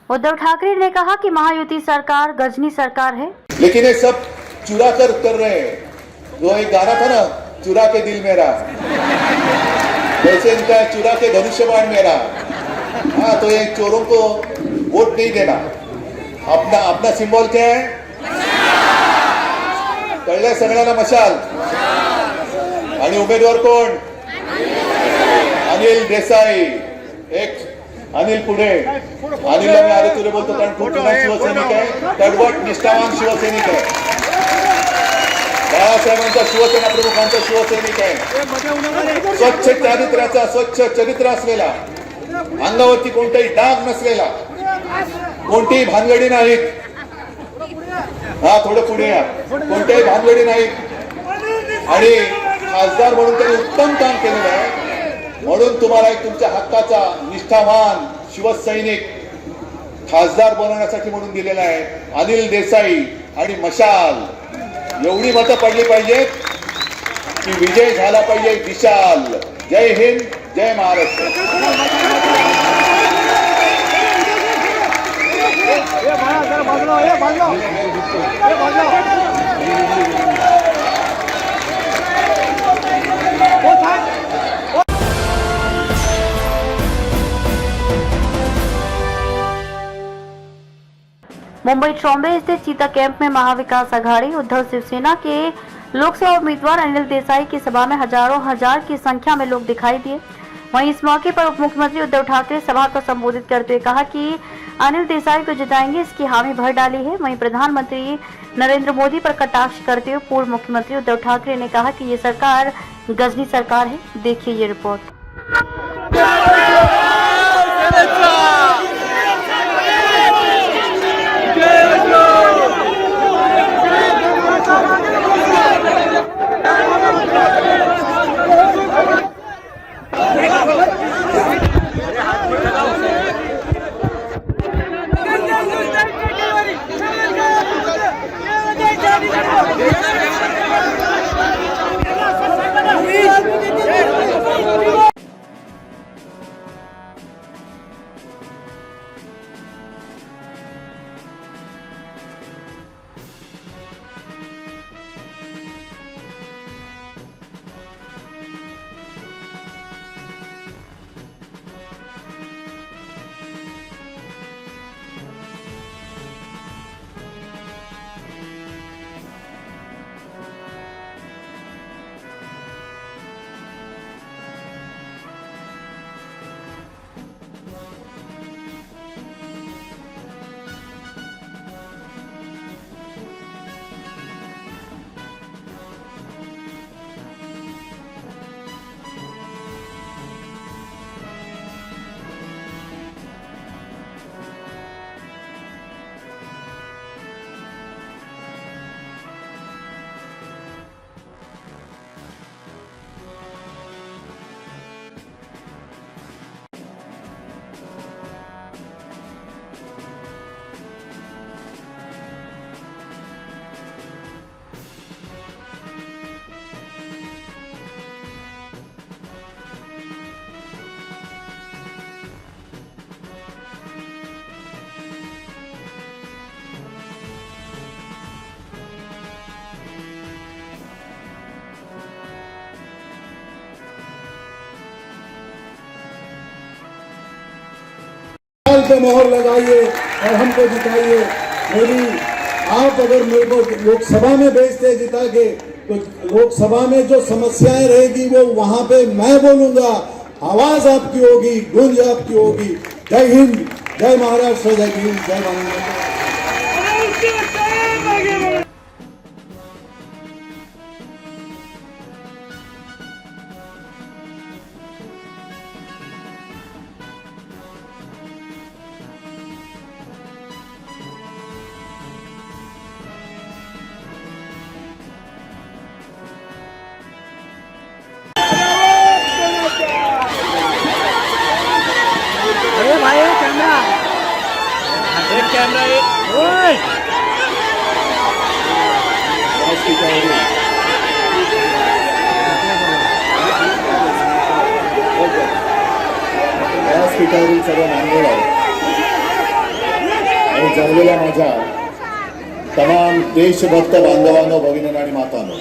उद्धव ठाकरे ने कहा कि महायुति सरकार गजनी सरकार है, लेकिन ये सब चुरा कर रहे हैं। जो एक गाना था ना, चुरा के दिल मेरा, वैसे इनका चुरा के धनुष्यबाण मेरा। हाँ, तो ये चोरों को वोट नहीं देना। अपना सिंबल क्या है? कळलं सगळ्यांना मशाल। आणि उमेदवार कोण? अनिल देसाई। एक अनिल पुढे। अनिलला मी अरे तुले बोलतो कारण खूप जुना शिवसैनिक आहे, तडवट निष्ठावान शिवसैनिक आहे, बाळासाहेबांचा शिवसेना प्रमुखांचा शिवसैनिक आहे, स्वच्छ चरित्र असलेला, अंगावरती कोणताही डाग नसलेला, कोणतीही भानगडी नाहीत। हा, थोडं पुढे या, कोणत्याही भानगडी नाहीत आणि खासदार म्हणून त्यांनी उत्तम काम केलेलं आहे। म्हणून तुम्हाला एक तुमच्या हक्काचा निष्ठावान शिवसैनिक खासदार बनवण्यासाठी म्हणून दिलेला आहे अनिल देसाई। आणि मशाल एवढी मतं पडली पाहिजेत की विजय झाला पाहिजे विशाल। जय हिंद, जय महाराष्ट्र। मुंबई ट्रॉम्बे स्थित चीता कैंप में महाविकास आघाड़ी उद्धव शिवसेना के लोकसभा उम्मीदवार अनिल देसाई की सभा में हजारों हजार की संख्या में लोग दिखाई दिए। वहीं इस मौके पर उप मुख्यमंत्री उद्धव ठाकरे सभा को संबोधित करते हुए कहा कि अनिल देसाई को जिताएंगे, इसकी हामी भर डाली है। वहीं प्रधानमंत्री नरेंद्र मोदी पर कटाक्ष करते हुए पूर्व मुख्यमंत्री उद्धव ठाकरे ने कहा कि ये सरकार गजनी सरकार है। देखिए ये रिपोर्ट। पे मोहर लगाइए और हमको जिताइए। मोदी, आप अगर मेरे को लोकसभा में भेजते जिता के, तो लोकसभा में जो समस्याएं रहेगी वो वहां पे मैं बोलूंगा, आवाज आपकी होगी, गूंज आपकी होगी। जय हिंद, जय महाराष्ट्र, जय हिंद, जय महाराष्ट्र। व्यासपीठावरील सर्व मान्यवर आणि जमलेल्या माझ्या तमाम देशभक्त बांधवांनो, भगिनींनो आणि मातांनो,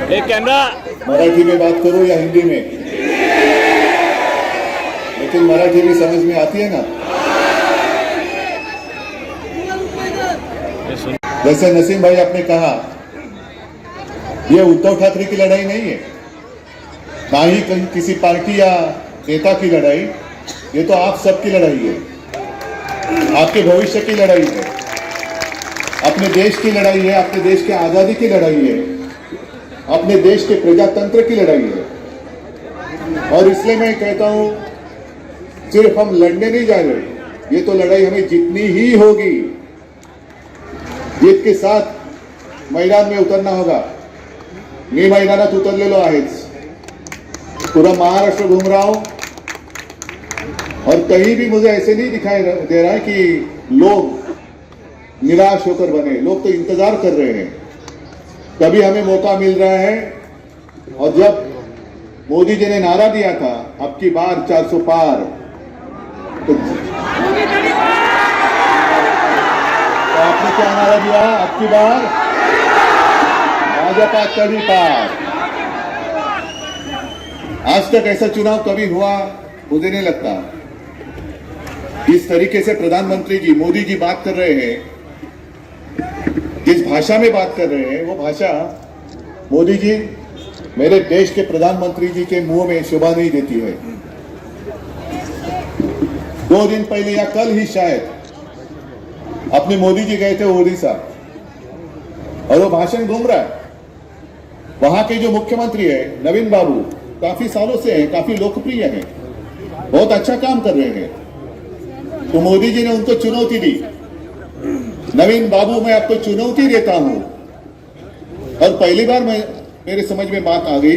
एक कैमरा। मराठी में बात करूं या हिंदी में? लेकिन मराठी भी समझ में आती है ना। जैसे नसीम भाई आपने कहा, ये उद्धव ठाकरे की लड़ाई नहीं है, ना ही किसी पार्टी या नेता की लड़ाई, ये तो आप सबकी लड़ाई है, आपके भविष्य की लड़ाई है, अपने देश की लड़ाई है, अपने देश की आजादी की लड़ाई है, अपने देश के प्रजातंत्र की लड़ाई है। और इसलिए मैं कहता हूं, सिर्फ हम लड़ने नहीं जा रहे, ये तो लड़ाई हमें जीतनी ही होगी। जीत के साथ मैदान में उतरना होगा। मी मैदानात उतरलेलो आहेच, पूरा महाराष्ट्र घूम रहा हूं और कहीं भी मुझे ऐसे नहीं दिखाई दे रहा है कि लोग निराश होकर बने। लोग तो इंतजार कर रहे हैं, कभी हमें मौका मिल रहा है। और जब मोदी जी ने नारा दिया था, अब की बार 400 पार, तो आपने क्या नारा दिया? अब की बार भाजपा कड़ी पार। आज तक ऐसा चुनाव कभी हुआ मुझे नहीं लगता। इस तरीके से प्रधानमंत्री जी, मोदी जी बात कर रहे हैं, जिस भाषा में बात कर रहे हैं, वो भाषा मोदी जी मेरे देश के प्रधानमंत्री जी के मुंह में शोभा नहीं देती है। 2 दिन पहले या कल ही शायद अपने मोदी जी गए थे उड़ीसा और वो भाषण घूम रहा है। वहां के जो मुख्यमंत्री है नवीन बाबू, काफी सालों से हैं, काफी लोकप्रिय हैं, बहुत अच्छा काम कर रहे हैं। तो मोदी जी ने उनको चुनौती दी, नवीन बाबू मैं आपको चुनौती देता हूं। और पहली बार मेरे समझ में बात आ गई,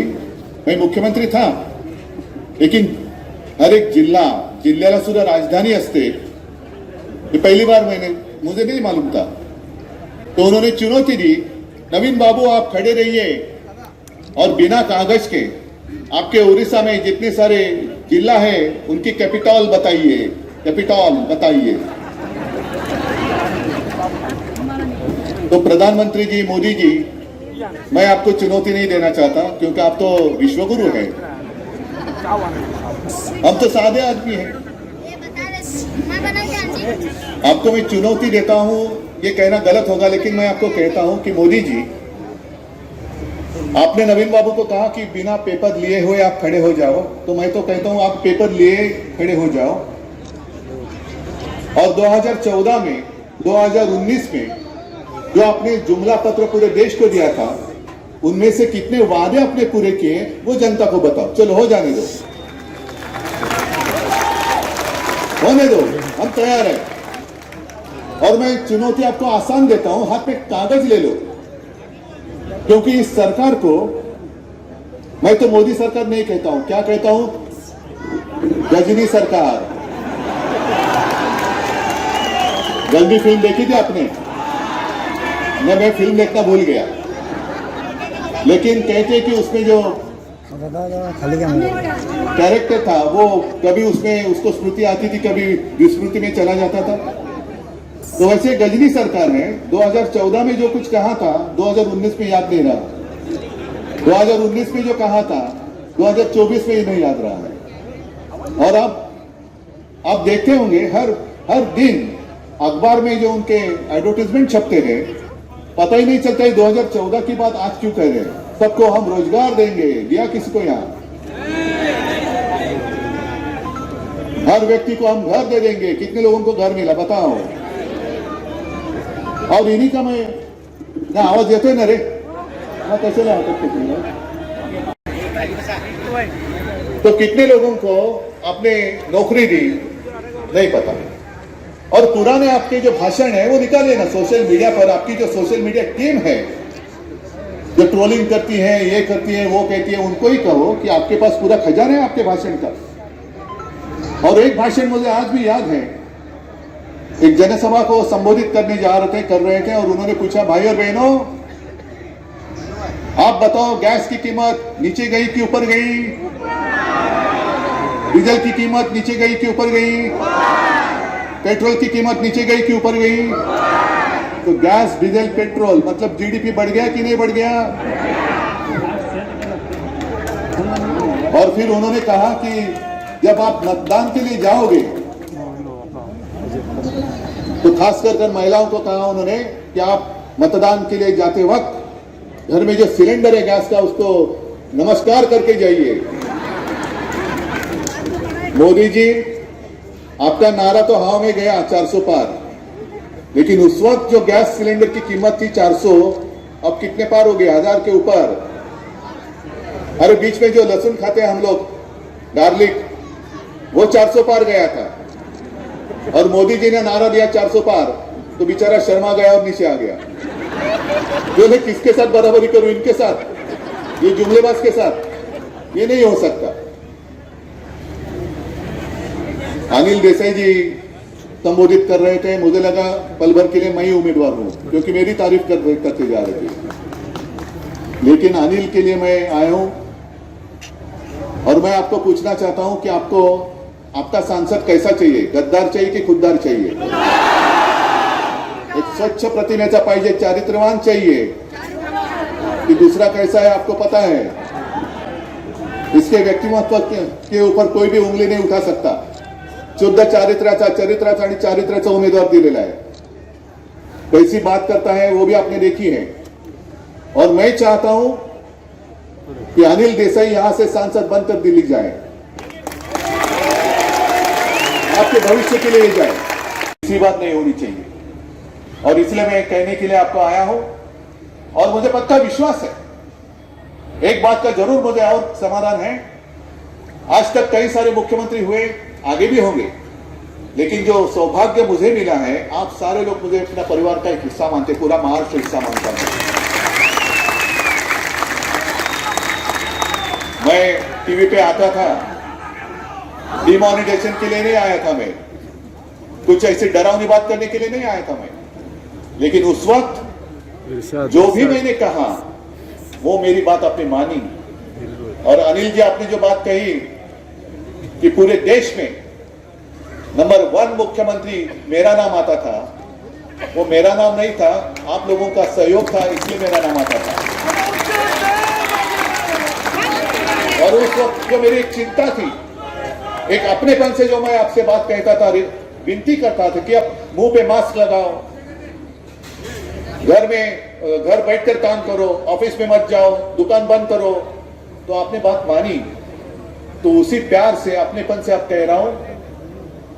मैं मुख्यमंत्री था, लेकिन हर एक जिल्ह्याला सुद्धा राजधानी असते, ये पहली बार मुझे नहीं मालूम था। तो उन्होंने चुनौती दी, नवीन बाबू आप खड़े रहिए और बिना कागज के आपके उड़ीसा में जितने सारे जिला है उनकी कैपिटल बताइए, कैपिटल बताइए। तो प्रधानमंत्री जी, मोदी जी, मैं आपको चुनौती नहीं देना चाहता, क्योंकि आप तो विश्वगुरु हैं, हम तो सादे आदमी हैं। आपको मैं चुनौती देता हूं, ये कहना गलत होगा, लेकिन मैं आपको कहता हूं कि मोदी जी, आपने नवीन बाबू को कहा कि बिना पेपर लिए हुए आप खड़े हो जाओ, तो मैं तो कहता हूं आप पेपर लिए खड़े हो जाओ। और 2014 में, 2019 में जो आपने जुमला पत्र पूरे देश को दिया था, उनमें से कितने वादे आपने पूरे किए वो जनता को बताओ। चलो हो जाने दो, होने दो, हम तैयार हैं। और मैं चुनौती आपको आसान देता हूं, हाथ में कागज ले लो, क्योंकि इस सरकार को मैं तो मोदी सरकार नहीं कहता हूं, क्या कहता हूं? गजनी सरकार। गंदी फिल्म देखी थी आपने? मैं फिल्म देखना भूल गया, लेकिन कहते कि उसमें जो कैरेक्टर था वो कभी उसमें उसको स्मृति आती थी, कभी विस्मृति में चला जाता था। तो वैसे गजनी सरकार ने 2014 में जो कुछ कहा था, 2019 में याद नहीं रहा, 2019 में जो कहा था 2024 में ही नहीं याद रहा है। और अब आप देखते होंगे हर दिन अखबार में जो उनके एडवर्टाइजमेंट छपते हैं, पता ही नहीं चलता है 2014 की बात आज क्यों कह रहे हैं। सबको हम रोजगार देंगे, दिया किसको? यहाँ हर व्यक्ति को हम घर दे देंगे। कितने लोगों को घर मिला बताओ? और इन्हीं का मैं ना आवाज येतोय ना रे, ना कैसे ना तो कितने लोगों को आपने नौकरी दी नहीं पता। और पुराने आपके जो भाषण है वो निकालिए ना सोशल मीडिया पर। आपकी जो सोशल मीडिया टीम है जो ट्रोलिंग करती है, ये करती है, वो कहती है, उनको ही कहो कि आपके पास पूरा खजाना है आपके भाषण का। और एक भाषण मुझे आज भी याद है, एक जनसभा को संबोधित करने कर रहे थे और उन्होंने पूछा, भाई और बहनों आप बताओ गैस की कीमत नीचे गई कि ऊपर गई? डीजल की कीमत नीचे गई कि ऊपर गई? पेट्रोल की कीमत नीचे गई कि ऊपर गई? तो गैस, डीजल, पेट्रोल मतलब जीडीपी बढ़ गया कि नहीं बढ़ गया? और फिर उन्होंने कहा कि जब आप मतदान के लिए जाओगे, तो खास कर महिलाओं को कहा उन्होंने कि आप मतदान के लिए जाते वक्त घर में जो सिलेंडर है गैस का, उसको नमस्कार करके जाइए। मोदी जी, आपका नारा तो हवा में गया 400 पार, लेकिन उस वक्त जो गैस सिलेंडर की कीमत थी 400, अब कितने पार हो गए? 1000 के ऊपर। अरे बीच में जो लहसुन खाते हैं हम लोग, गार्लिक, वो 400 पार गया था, और मोदी जी ने नारा दिया 400 पार, तो बेचारा शर्मा गया और नीचे आ गया। जो मैं किसके साथ बराबरी करूं? इनके साथ, ये जुमलेबाज के साथ? ये नहीं हो सकता। अनिल देसाई जी संबोधित कर रहे थे, मुझे लगा पल भर के लिए मैं ही उम्मीदवार हूं, क्योंकि मेरी तारीफ करते जा रहे थे। लेकिन अनिल के लिए मैं आया हूं, और मैं आपको पूछना चाहता हूं कि आपको आपका सांसद कैसा चाहिए? गद्दार चाहिए कि खुददार चाहिए? एक स्वच्छ प्रतिमेचा पाहिजे, चारित्र्यवान चाहिए कि दूसरा कैसा है आपको पता है? इसके व्यक्तिमत्व के ऊपर कोई भी उंगली नहीं उठा सकता। शुद्ध चरित्राचा आणि चारित्र्याचा उमेदवार दिलेला है। कैसी बात करता है वो भी आपने देखी है। और मैं चाहता हूं कि अनिल देसाई यहां से सांसद बनकर दिल्ली जाए, आपके भविष्य के लिए जाए। ऐसी बात नहीं होनी चाहिए, और इसलिए मैं कहने के लिए आपको आया हूं। और मुझे पक्का विश्वास है, एक बात का जरूर मुझे और समाधान है, आज तक कई सारे मुख्यमंत्री हुए, आगे भी होंगे, लेकिन जो सौभाग्य मुझे मिला है, आप सारे लोग मुझे अपना परिवार का एक हिस्सा मानते, पूरा महाराष्ट्र हिस्सा मानता है। मैं टीवी पे आता था, डिमोनेटाइजेशन के लिए नहीं आया था मैं, कुछ ऐसी डरावनी बात करने के लिए नहीं आया था मैं, लेकिन उस वक्त जो भी मैंने कहा वो मेरी बात आपने मानी। और अनिल जी, आपने जो बात कही कि पूरे देश में नंबर 1 मुख्यमंत्री मेरा नाम आता था, वो मेरा नाम नहीं था, आप लोगों का सहयोग था, इसलिए मेरा नाम आता था। और उस वक्त जो मेरी एक चिंता थी, एक अपनेपन से जो मैं आपसे बात कहता था, विनती करता था कि आप मुंह पे मास्क लगाओ, घर बैठकर काम करो, ऑफिस में मत जाओ, दुकान बंद करो, तो आपने बात मानी। तो उसी प्यार से, अपनेपन से आप कह रहा हूं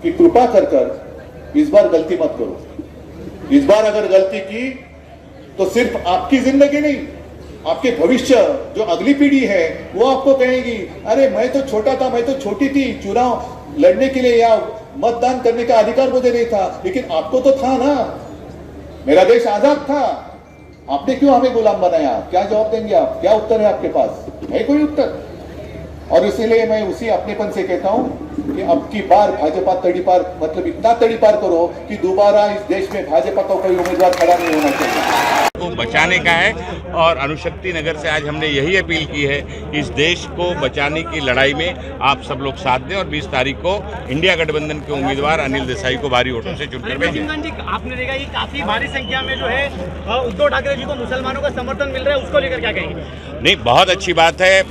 कि कृपा कर इस बार गलती मत करो। इस बार अगर गलती की तो सिर्फ आपकी जिंदगी नहीं, आपके भविष्य, जो अगली पीढ़ी है वो आपको कहेगी, अरे मैं तो छोटा था, मैं तो छोटी थी, चुनाव लड़ने के लिए या मतदान करने का अधिकार मुझे नहीं था, लेकिन आपको तो था ना। मेरा देश आजाद था, आपने क्यों हमें गुलाम बनाया? क्या जवाब देंगे आप? क्या उत्तर है आपके पास? है कोई उत्तर? और इसीलिए मैं उसी अपनेपन से कहता हूं कि अब की बार भाजपा तड़ीपार, मतलब इतना तड़ीपार करो कि दोबारा इस देश में भाजपा का कोई उम्मीदवार खड़ा नहीं होना चाहिए। को बचाने का है, और अणुशक्ति नगर से आज हमने यही अपील की है कि इस देश को बचाने की लड़ाई में आप सब लोग साथ दें, और 20 तारीख को इंडिया गठबंधन के उम्मीदवार अनिल देसाई को भारी वोटों से चुनकर भेजें। आपने देखा कि काफी भारी संख्या में जो है उद्धव ठाकरे जी को मुसलमानों का समर्थन मिल रहा है, उसको लेकर क्या कहेंगे? नहीं, बहुत अच्छी बात है।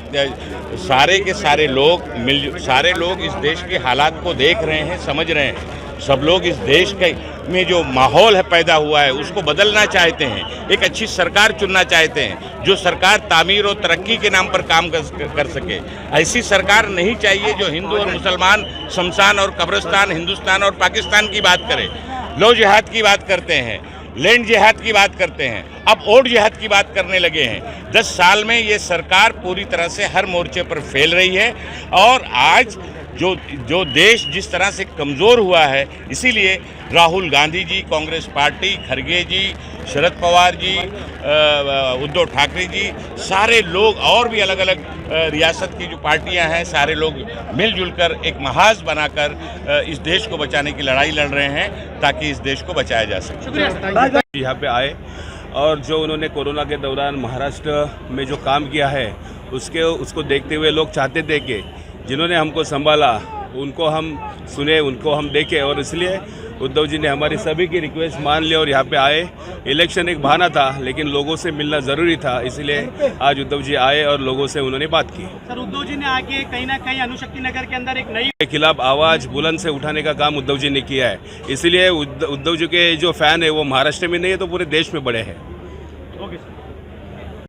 सारे के सारे लोग इस देश के हालात को देख रहे हैं, समझ रहे हैं। सब लोग इस देश के में जो माहौल है पैदा हुआ है उसको बदलना चाहते हैं, एक अच्छी सरकार चुनना चाहते हैं, जो सरकार तामीर और तरक्की के नाम पर काम कर सके। ऐसी सरकार नहीं चाहिए जो हिंदू और मुसलमान, शमशान और कब्रिस्तान, हिंदुस्तान और पाकिस्तान की बात करे। लो जिहाद की बात करते हैं, लैंड जिहाद की बात करते हैं, अब ओट जिहाद की बात करने लगे हैं। 10 साल में ये सरकार पूरी तरह से हर मोर्चे पर फैल रही है, और आज जो देश जिस तरह से कमज़ोर हुआ है, इसीलिए राहुल गांधी जी, कांग्रेस पार्टी, खरगे जी, शरद पवार जी, उद्धव ठाकरे जी, सारे लोग और भी अलग अलग रियासत की जो पार्टियां हैं, सारे लोग मिलजुल कर एक महाज बनाकर इस देश को बचाने की लड़ाई लड़ रहे हैं, ताकि इस देश को बचाया जा सके। यहाँ पे आए, और जो उन्होंने कोरोना के दौरान महाराष्ट्र में जो काम किया है उसको देखते हुए लोग चाहते थे कि जिन्होंने हमको संभाला उनको हम सुने, उनको हम देखे, और इसलिए उद्धव जी ने हमारी सभी की रिक्वेस्ट मान ली और यहाँ पे आए। इलेक्शन एक बहाना था, लेकिन लोगों से मिलना ज़रूरी था, इसलिए आज उद्धव जी आए और लोगों से उन्होंने बात की। सर, उद्धव जी ने आके कहीं ना कहीं अणुशक्ति नगर के अंदर एक नई के खिलाफ आवाज़ बुलंद से उठाने का काम उद्धव जी ने किया है, इसलिए उद्धव जी के जो फैन है वो महाराष्ट्र में नहीं है तो पूरे देश में बड़े हैं।